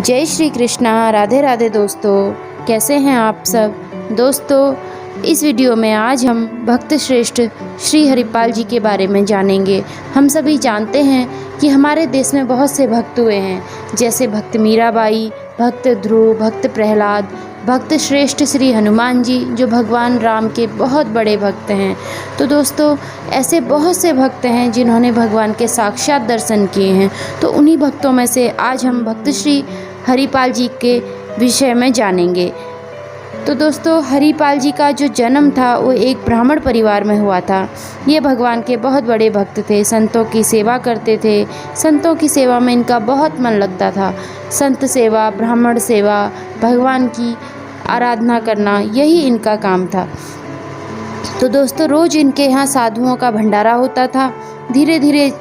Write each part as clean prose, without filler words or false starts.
जय श्री कृष्णा। राधे राधे दोस्तों, कैसे हैं आप सब। दोस्तों, इस वीडियो में आज हम भक्त श्रेष्ठ श्री हरिपाल जी के बारे में जानेंगे। हम सभी जानते हैं कि हमारे देश में बहुत से भक्त हुए हैं, जैसे भक्त मीराबाई, भक्त ध्रुव, भक्त प्रहलाद, भक्त श्रेष्ठ श्री हनुमान जी, जो भगवान राम के बहुत बड़े भक्त हैं। तो दोस्तों, ऐसे बहुत से भक्त हैं जिन्होंने भगवान के साक्षात दर्शन किए हैं। तो उन्हीं भक्तों में से आज हम भक्त श्री हरिपाल जी के विषय में जानेंगे। तो दोस्तों, हरिपाल जी का जो जन्म था वो एक ब्राह्मण परिवार में हुआ था। ये भगवान के बहुत बड़े भक्त थे, संतों की सेवा करते थे। संतों की सेवा में इनका बहुत मन लगता था। संत सेवा, ब्राह्मण सेवा, भगवान की आराधना करना, यही इनका काम था। तो दोस्तों, रोज़ इनके यहाँ साधुओं का भंडारा होता था। धीरे धीरे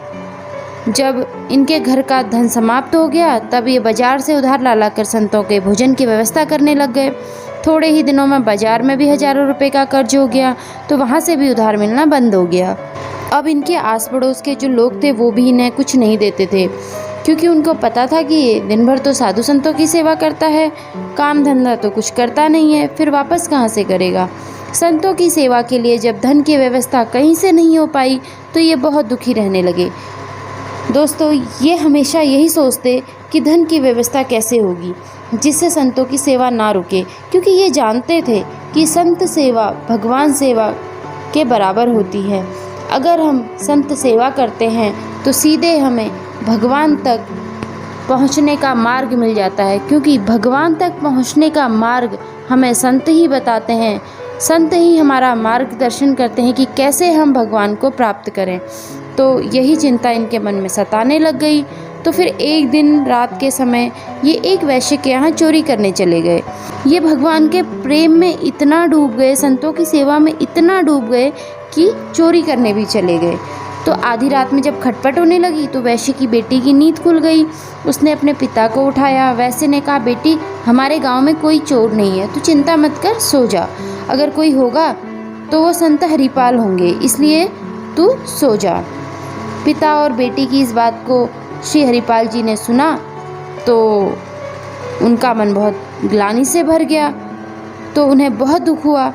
जब इनके घर का धन समाप्त हो गया, तब ये बाजार से उधार ला कर संतों के भोजन की व्यवस्था करने लग गए। थोड़े ही दिनों में बाजार में भी हजारों रुपए का कर्ज हो गया, तो वहाँ से भी उधार मिलना बंद हो गया। अब इनके आस पड़ोस के जो लोग थे वो भी इन्हें कुछ नहीं देते थे, क्योंकि उनको पता था कि ये दिन भर तो साधु संतों की सेवा करता है, काम धंधा तो कुछ करता नहीं है, फिर वापस कहाँ से करेगा। संतों की सेवा के लिए जब धन की व्यवस्था कहीं से नहीं हो पाई, तो ये बहुत दुखी रहने लगे। दोस्तों, ये हमेशा यही सोचते कि धन की व्यवस्था कैसे होगी जिससे संतों की सेवा ना रुके, क्योंकि ये जानते थे कि संत सेवा भगवान सेवा के बराबर होती है। अगर हम संत सेवा करते हैं तो सीधे हमें भगवान तक पहुंचने का मार्ग मिल जाता है, क्योंकि भगवान तक पहुंचने का मार्ग हमें संत ही बताते हैं। संत ही हमारा मार्गदर्शन करते हैं कि कैसे हम भगवान को प्राप्त करें। तो यही चिंता इनके मन में सताने लग गई। तो फिर एक दिन रात के समय ये एक वैश्य के यहाँ चोरी करने चले गए। ये भगवान के प्रेम में इतना डूब गए, संतों की सेवा में इतना डूब गए कि चोरी करने भी चले गए। तो आधी रात में जब खटपट होने लगी तो वैश्य की बेटी की नींद खुल गई। उसने अपने पिता को उठाया। वैश्य ने कहा, बेटी, हमारे गांव में कोई चोर नहीं है, तू चिंता मत कर, सो जा। अगर कोई होगा तो वो संत हरिपाल होंगे, इसलिए तू सो जा। पिता और बेटी की इस बात को श्री हरिपाल जी ने सुना तो उनका मन बहुत ग्लानि से भर गया। तो उन्हें बहुत दुख हुआ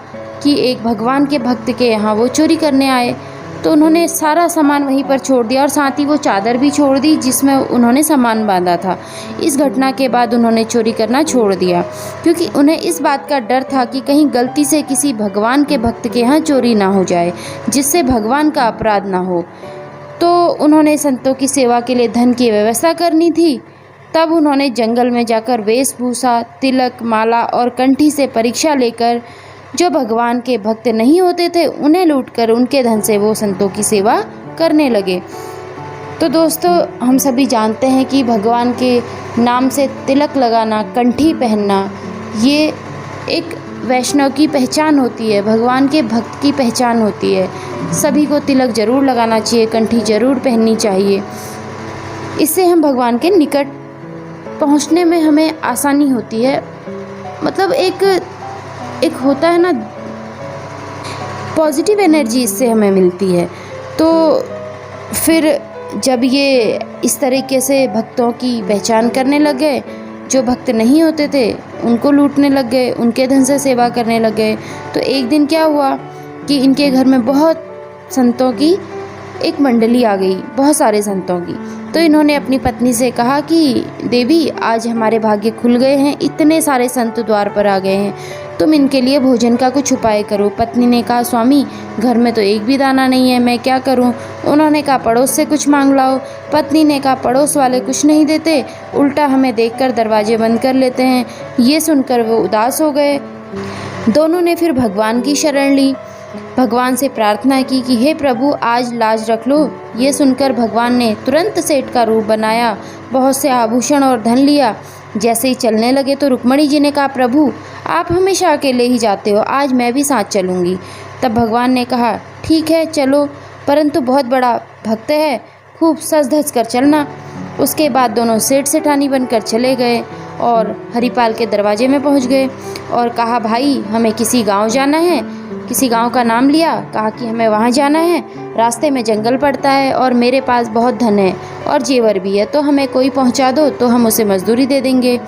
कि एक भगवान के भक्त के यहाँ वो चोरी करने आए। तो उन्होंने सारा सामान वहीं पर छोड़ दिया और साथ ही वो चादर भी छोड़ दी जिसमें उन्होंने सामान बांधा था। इस घटना के बाद उन्होंने चोरी करना छोड़ दिया, क्योंकि उन्हें इस बात का डर था कि कहीं गलती से किसी भगवान के भक्त के यहाँ चोरी ना हो जाए, जिससे भगवान का अपराध ना हो। तो उन्होंने संतों की सेवा के लिए धन की व्यवस्था करनी थी। तब उन्होंने जंगल में जाकर वेशभूषा, तिलक, माला और कंठी से परीक्षा लेकर जो भगवान के भक्त नहीं होते थे उन्हें लूटकर उनके धन से वो संतों की सेवा करने लगे। तो दोस्तों, हम सभी जानते हैं कि भगवान के नाम से तिलक लगाना, कंठी पहनना, ये एक वैष्णव की पहचान होती है, भगवान के भक्त की पहचान होती है। सभी को तिलक जरूर लगाना चाहिए, कंठी जरूर पहननी चाहिए। इससे हम भगवान के निकट पहुंचने में हमें आसानी होती है। मतलब एक होता है ना, पॉजिटिव एनर्जी इससे हमें मिलती है। तो फिर जब ये इस तरीके से भक्तों की पहचान करने लग गए, जो भक्त नहीं होते थे उनको लूटने लग गए, उनके धन से सेवा करने लग गए। तो एक दिन क्या हुआ कि इनके घर में बहुत संतों की एक मंडली आ गई, बहुत सारे संतों की। तो इन्होंने अपनी पत्नी से कहा कि देवी, आज हमारे भाग्य खुल गए हैं, इतने सारे संत द्वार पर आ गए हैं, तुम इनके लिए भोजन का कुछ उपाय करो। पत्नी ने कहा, स्वामी, घर में तो एक भी दाना नहीं है, मैं क्या करूं। उन्होंने कहा, पड़ोस से कुछ मांग लाओ। पत्नी ने कहा, पड़ोस वाले कुछ नहीं देते, उल्टा हमें देखकर दरवाजे बंद कर लेते हैं। ये सुनकर वो उदास हो गए। दोनों ने फिर भगवान की शरण ली, भगवान से प्रार्थना की कि हे प्रभु, आज लाज रख लो। ये सुनकर भगवान ने तुरंत सेठ का रूप बनाया, बहुत से आभूषण और धन लिया। जैसे ही चलने लगे तो रुक्मणी जी ने कहा, प्रभु, आप हमेशा अकेले ही जाते हो, आज मैं भी साथ चलूँगी। तब भगवान ने कहा, ठीक है चलो, परंतु बहुत बड़ा भक्त है, खूब सज धज कर चलना। उसके बाद दोनों सेठ सेठानी बनकर चले गए और हरिपाल के दरवाजे में पहुंच गए और कहा, भाई हमें किसी गांव जाना है। किसी गांव का नाम लिया, कहा कि हमें वहां जाना है, रास्ते में जंगल पड़ता है और मेरे पास बहुत धन है और जेवर भी है, तो हमें कोई पहुंचा दो तो हम उसे मजदूरी दे देंगे।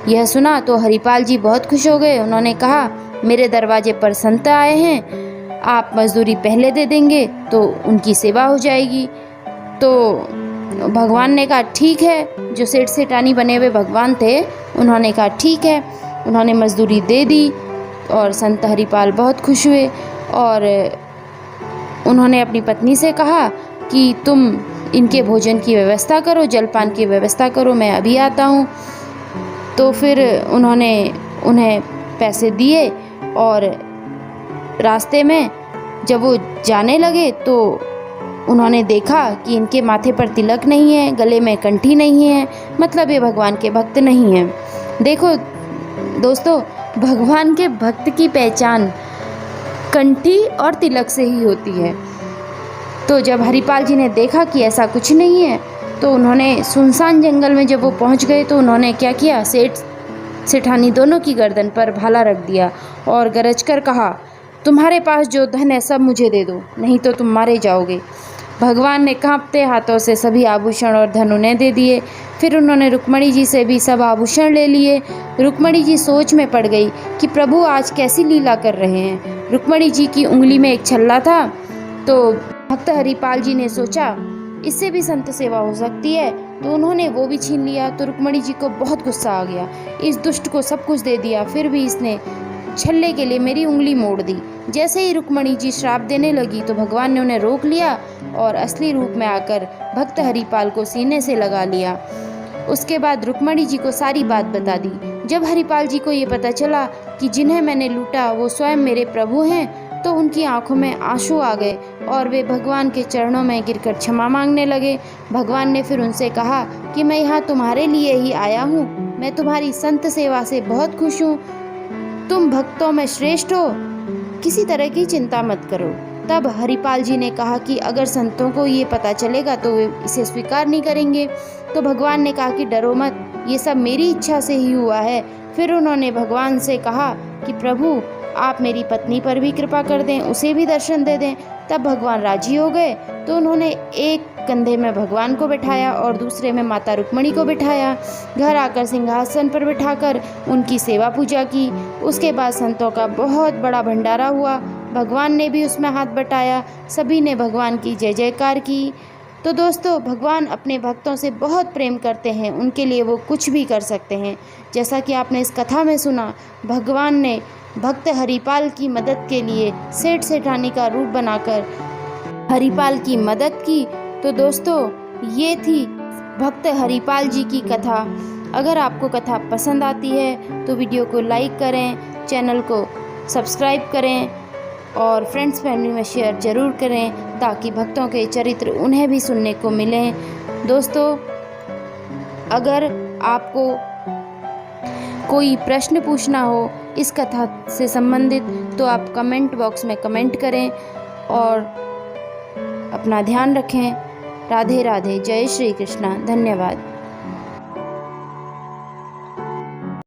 यह सुना तो हरिपाल जी बहुत खुश हो गए। उन्होंने कहा, मेरे दरवाजे पर संत आए हैं, आप मजदूरी पहले दे देंगे तो उनकी सेवा हो जाएगी। तो भगवान ने कहा ठीक है। जो सेठ सेठानी बने हुए भगवान थे उन्होंने कहा ठीक है। उन्होंने मजदूरी दे दी और संत हरिपाल बहुत खुश हुए और उन्होंने अपनी पत्नी से कहा कि तुम इनके भोजन की व्यवस्था करो, जलपान की व्यवस्था करो, मैं अभी आता हूँ। तो फिर उन्होंने उन्हें पैसे दिए और रास्ते में जब वो जाने लगे तो उन्होंने देखा कि इनके माथे पर तिलक नहीं है, गले में कंठी नहीं है, मतलब ये भगवान के भक्त नहीं हैं। देखो दोस्तों, भगवान के भक्त की पहचान कंठी और तिलक से ही होती है। तो जब हरिपाल जी ने देखा कि ऐसा कुछ नहीं है तो उन्होंने सुनसान जंगल में जब वो पहुंच गए तो उन्होंने क्या किया, सेठ सेठानी दोनों की गर्दन पर भाला रख दिया और गरज कर कहा, तुम्हारे पास जो धन है सब मुझे दे दो, नहीं तो तुम मारे जाओगे। भगवान ने कांपते हाथों से सभी आभूषण और धन उन्हें दे दिए। फिर उन्होंने रुक्मणी जी से भी सब आभूषण ले लिए। रुक्मणी जी सोच में पड़ गई कि प्रभु आज कैसी लीला कर रहे हैं। रुक्मणी जी की उंगली में एक छल्ला था, तो भक्त हरिपाल जी ने सोचा इससे भी संत सेवा हो सकती है, तो उन्होंने वो भी छीन लिया। तो रुक्मणी जी को बहुत गुस्सा आ गया, इस दुष्ट को सब कुछ दे दिया, फिर भी इसने छल्ले के लिए मेरी उंगली मोड़ दी। जैसे ही रुक्मणी जी श्राप देने लगी तो भगवान ने उन्हें रोक लिया और असली रूप में आकर भक्त हरिपाल को सीने से लगा लिया। उसके बाद रुक्मणी जी को सारी बात बता दी। जब हरिपाल जी को ये पता चला कि जिन्हें मैंने लूटा वो स्वयं मेरे प्रभु हैं, तो उनकी आंखों में आंसू आ गए और वे भगवान के चरणों में गिरकर क्षमा मांगने लगे। भगवान ने फिर उनसे कहा कि मैं यहाँ तुम्हारे लिए ही आया हूँ, मैं तुम्हारी संत सेवा से बहुत खुश हूँ, तुम भक्तों में श्रेष्ठ हो, किसी तरह की चिंता मत करो। तब हरिपाल जी ने कहा कि अगर संतों को ये पता चलेगा तो वे इसे स्वीकार नहीं करेंगे। तो भगवान ने कहा कि डरो मत, ये सब मेरी इच्छा से ही हुआ है। फिर उन्होंने भगवान से कहा कि प्रभु आप मेरी पत्नी पर भी कृपा कर दें, उसे भी दर्शन दे दें। तब भगवान राजी हो गए। तो उन्होंने एक कंधे में भगवान को बिठाया और दूसरे में माता रुक्मणी को बिठाया। घर आकर सिंहासन पर बिठाकर उनकी सेवा पूजा की। उसके बाद संतों का बहुत बड़ा भंडारा हुआ। भगवान ने भी उसमें हाथ बटाया, सभी ने भगवान की जय जयकार की। तो दोस्तों, भगवान अपने भक्तों से बहुत प्रेम करते हैं, उनके लिए वो कुछ भी कर सकते हैं। जैसा कि आपने इस कथा में सुना, भगवान ने भक्त हरिपाल की मदद के लिए सेठ सेठानी का रूप बनाकर हरिपाल की मदद की। तो दोस्तों, ये थी भक्त हरिपाल जी की कथा। अगर आपको कथा पसंद आती है तो वीडियो को लाइक करें, चैनल को सब्सक्राइब करें और फ्रेंड्स फैमिली में शेयर ज़रूर करें, ताकि भक्तों के चरित्र उन्हें भी सुनने को मिलें। दोस्तों, अगर आपको कोई प्रश्न पूछना हो इस कथा से संबंधित तो आप कमेंट बॉक्स में कमेंट करें और अपना ध्यान रखें। राधे राधे, जय श्री कृष्णा, धन्यवाद।